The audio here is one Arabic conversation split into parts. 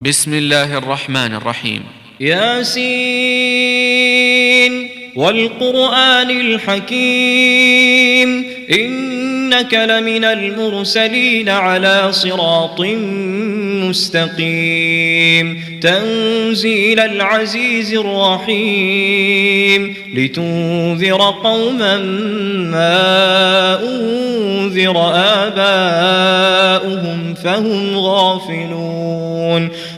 بسم الله الرحمن الرحيم. ياسين والقرآن الحكيم إنك لمن المرسلين على صراط مستقيم تنزيل العزيز الرحيم لتنذر قوما ما أنذر آباؤهم فهم غافلون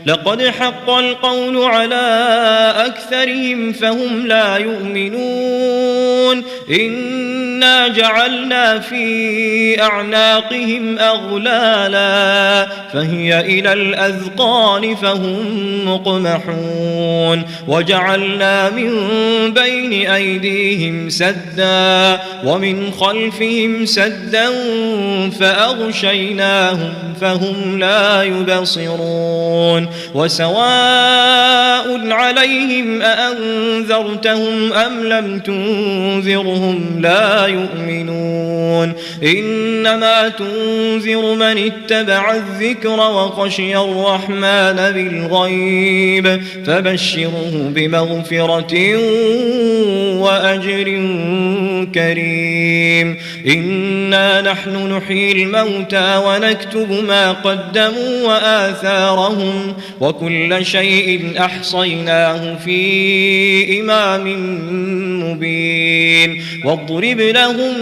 لقد حق القول على أكثرهم فهم لا يؤمنون إنا جعلنا في أعناقهم أغلالا فهي إلى الأذقان فهم مقمحون وجعلنا من بين أيديهم سدا ومن خلفهم سدا فأغشيناهم فهم لا يبصرون وسواء عليهم أأنذرتهم أم لم تنذرهم لا يؤمنون إنما تنذر من اتبع الذكر وخشي الرحمن بالغيب فبشره بمغفرة وأجر كريم إنا نحن نحيي الموتى ونكتب ما قدموا وآثارهم وكل شيء أحصيناه في إمام مبين واضرب لهم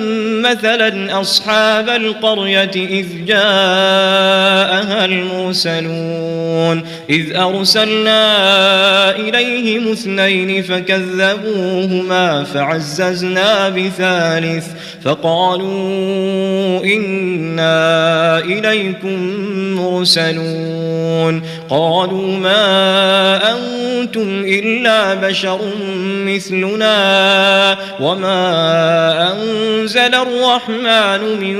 مثلا أصحاب القرية إذ جاءها المرسلون إذ أرسلنا إليهم اثنين فكذبوهما فعززنا بثالث فقالوا إنا إليكم مرسلون قالوا ما أنتم إلا بشر مثلنا وما أنزل الرحمن من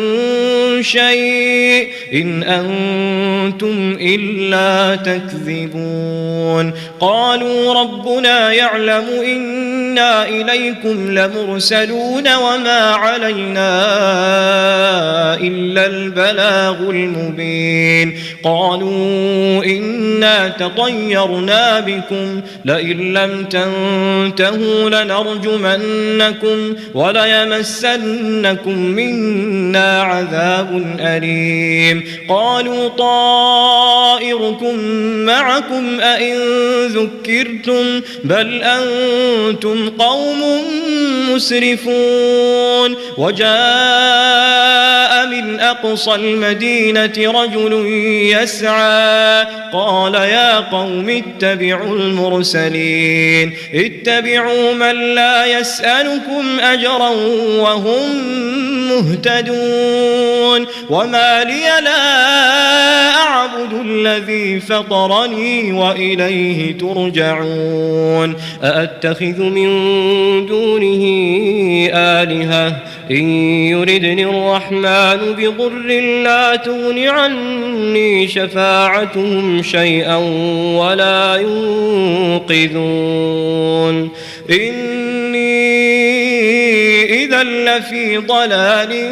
شيء إن أنتم إلا تكذبون قالوا ربنا يعلم إنا إليكم لمرسلون وما علينا إلا البلاغ المبين قالوا إنا تطيرنا بكم لئن لم تنتهوا لنرجمنكم وليمسنكم منا عذاب أليم قالوا طائركم معكم أئن ذكرتم بل أنتم قوم مسرفون وجاء من أقصى المدينة رجل يسعى قال يا قوم اتبعوا المرسلين اتبعوا من لا يسألكم أجرا وهم مهتدون وما لي لا أعبد الذي فطرني وإليه ترجعون أأتخذ من دونه آلهة إن يردني الرحمن بضر لا تغن عني شفاعتهم شيئا ولا ينقذون إني إذا لفي ضلال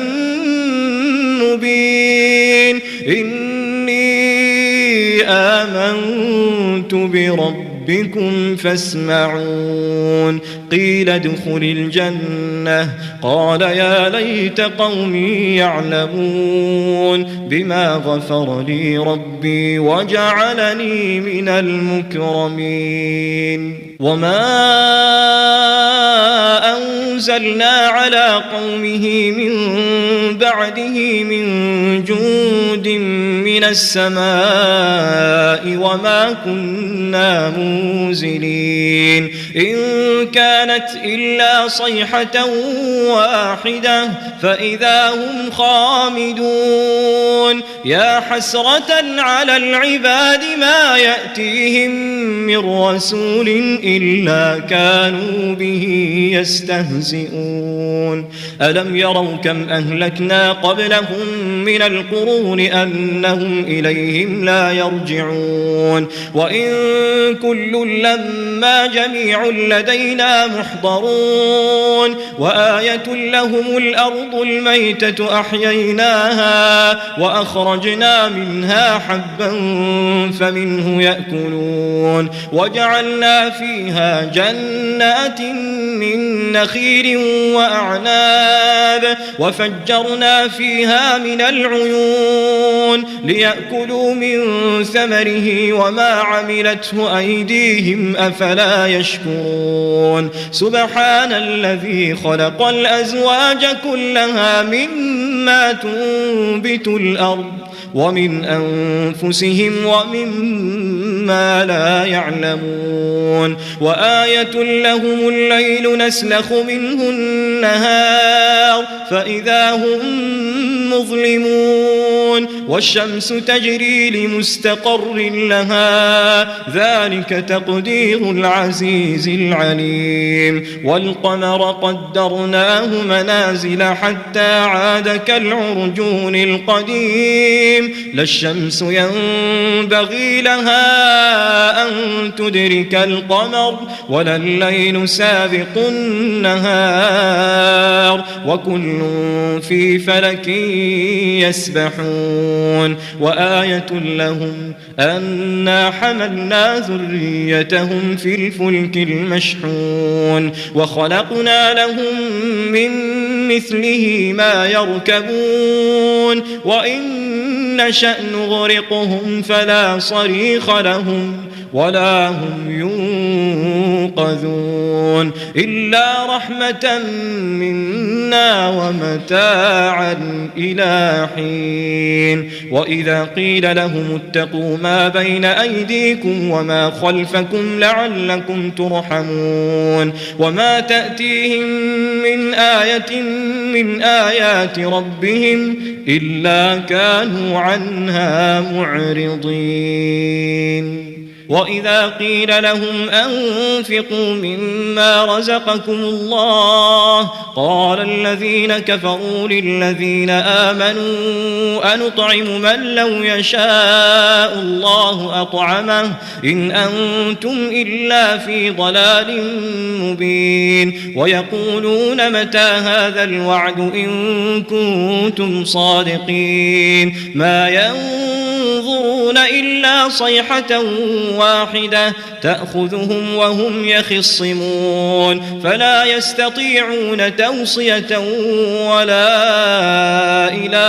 مبين إني آمنت بربكم فاسمعون قيل ادخل الجنة قال يا ليت قومي يعلمون بما غفر لي ربي وجعلني من المكرمين وما أنزلنا على قومه من بعده من جند من السماء وما كنا منزلين إن كانت إلا صيحة واحدة فإذا هم خامدون يا حسرة على العباد ما يأتيهم من رسول إلا كانوا به يستهزئون ألم يروا كم أهلكنا قبلهم من القرون أنهم فهم إليهم لا يرجعون وإن كل لما جميع لدينا محضرون وآية لهم الأرض الميتة أحييناها وأخرجنا منها حبا فمنه يأكلون وجعلنا فيها جنات من نخيل وأعناب وفجرنا فيها من العيون ليأكلوا من ثمره وما عملته أيديهم أفلا يشكرون سبحان الذي خلق الأزواج كلها مما تنبت الأرض ومن أنفسهم ومما لا يعلمون وآية لهم الليل نسلخ منه النهار فإذا هم مظلمون والشمس تجري لمستقر لها ذلك تقدير العزيز العليم والقمر قدرناه منازل حتى عاد كالعرجون القديم لا الشمس ينبغي لها أن تدرك القمر ولا الليل سابق النهار وكل في فلك يسبحون وآية لهم أنا حملنا ذريتهم في الفلك المشحون وخلقنا لهم من مثله ما يركبون وإن نشأ نغرقهم فلا صريخ لهم ولا هم ينقذون إلا رحمة منا ومتاعا إلى حين وإذا قيل لهم اتقوا ما بين أيديكم وما خلفكم لعلكم ترحمون وما تأتيهم من آية من آيات ربهم إلا كانوا عنها معرضين وإذا قيل لهم أنفقوا مما رزقكم الله قال الذين كفروا للذين آمنوا أنطعم من لو يشاء الله أطعمه إن أنتم إلا في ضلال مبين ويقولون متى هذا الوعد إن كنتم صادقين ما ينظرون إلا صيحة واحدة تأخذهم وهم يخصمون فلا يستطيعون توصية ولا إلى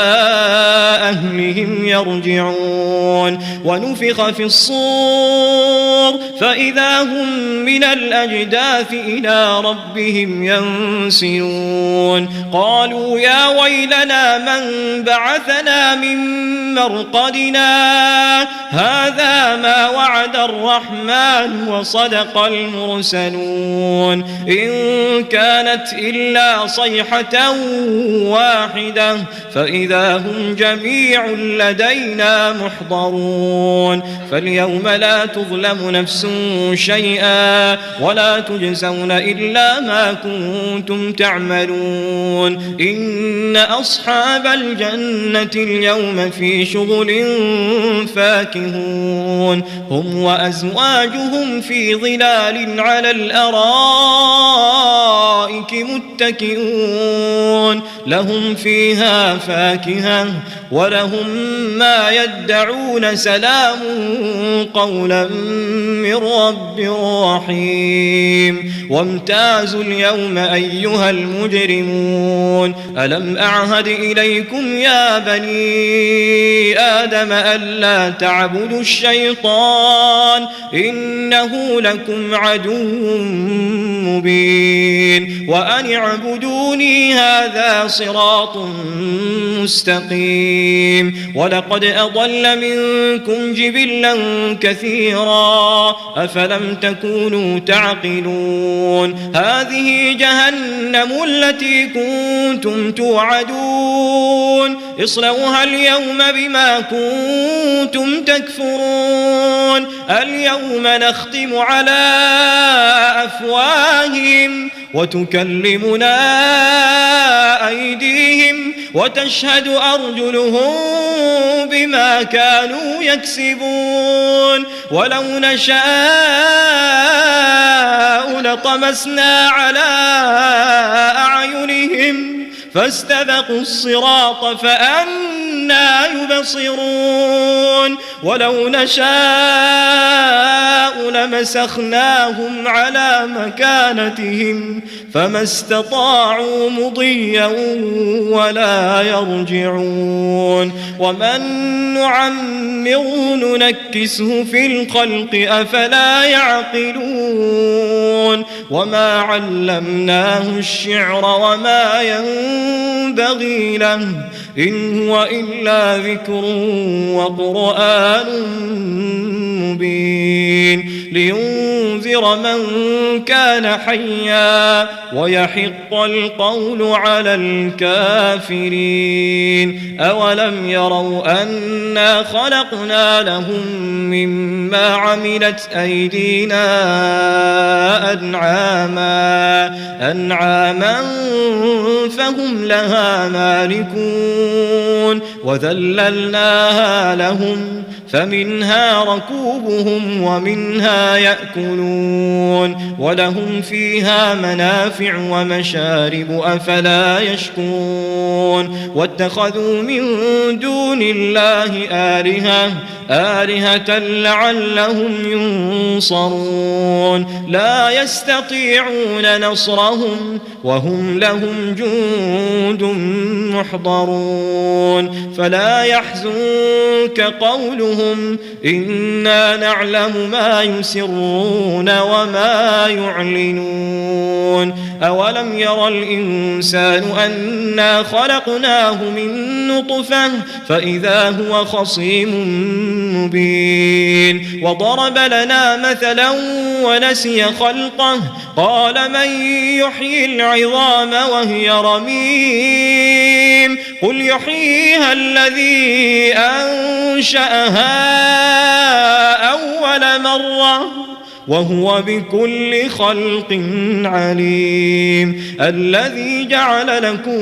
أهلهم يرجعون ونفخ في الصور فإذا هم من الأجداث إلى ربهم ينسلون قالوا يا ويلنا من بعثنا من مرقدنا هذا ما وعد الرحمن وصدق المرسلون إن كانت إلا صيحة واحدة فإذا هم جميع لدينا محضرون فاليوم لا تظلم نفس شيئا ولا تجزون إلا ما كنتم تعملون إن أصحاب الجنة اليوم في شغل فاكهون هم وأزواجهم في ظلال على الأرائك متكئون لهم فيها فاكهة ولهم ما يدعون سلام قولا من رب رحيم وامتازوا اليوم أيها المجرمون ألم أعهد إليكم يا بني آدم ألا تعبدوا الشيطان إنه لكم عدو مبين وأن اعبدوني هذا صراط مستقيم ولقد أضل منكم جبلا كثيرا أفلم تكونوا تعقلون هذه جهنم التي كنتم توعدون اصلوها اليوم بما كنتم تكفرون اليوم نختم على أفواههم وتكلمنا أيديهم وتشهد أرجلهم بما كانوا يكسبون ولو نشاء لطمسنا على أعينهم فاستبقوا الصراط فأنى يبصرون ولو نشاء لمسخناهم على مكانتهم فما استطاعوا مضيا ولا يرجعون ومن نعمره ننكسه في الخلق أفلا يعقلون وما علمناه الشعر وما ينبغي له إن هو إلا ذكر وقرآن مبين لينذر من كان حيا ويحق القول على الكافرين أولم يروا أنا خلقنا لهم مما عملت أيدينا أنعاما فهم لها مالكون وذللناها لهم فمنها ركوبهم ومنها يأكلون ولهم فيها منافع ومشارب أفلا يشكرون واتخذوا من دون الله آلهة لعلهم ينصرون لا يستطيعون نصرهم وهم لهم جند محضرون فلا يحزنك قولهم إنا نعلم ما يسرون وما يعلنون أولم ير الإنسان أنا خلقناه من نطفة فإذا هو خصيم مبين وضرب لنا مثلا ونسي خلقه قال من يحيي العظام وهي رميم قل يحييها الذي أنشأها أول مرة وهو بكل خلق عليم الذي جعل لكم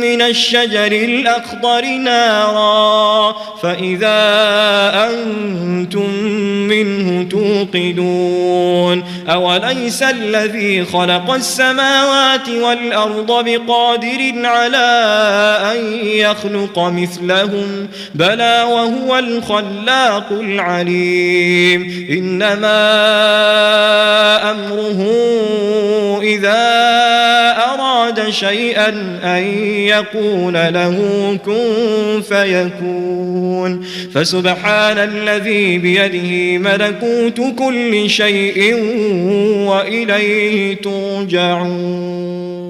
من الشجر الأخضر نارا فإذا أنتم منه توقدون أوليس الذي خلق السماوات والأرض بقادر على أن يخلق مثلهم بلى وهو الخلاق العليم إنما أمره إذا أراد شيئا أن يقول له كن فيكون فسبحان الذي بيده ملكوت كل شيء وإليه ترجعون.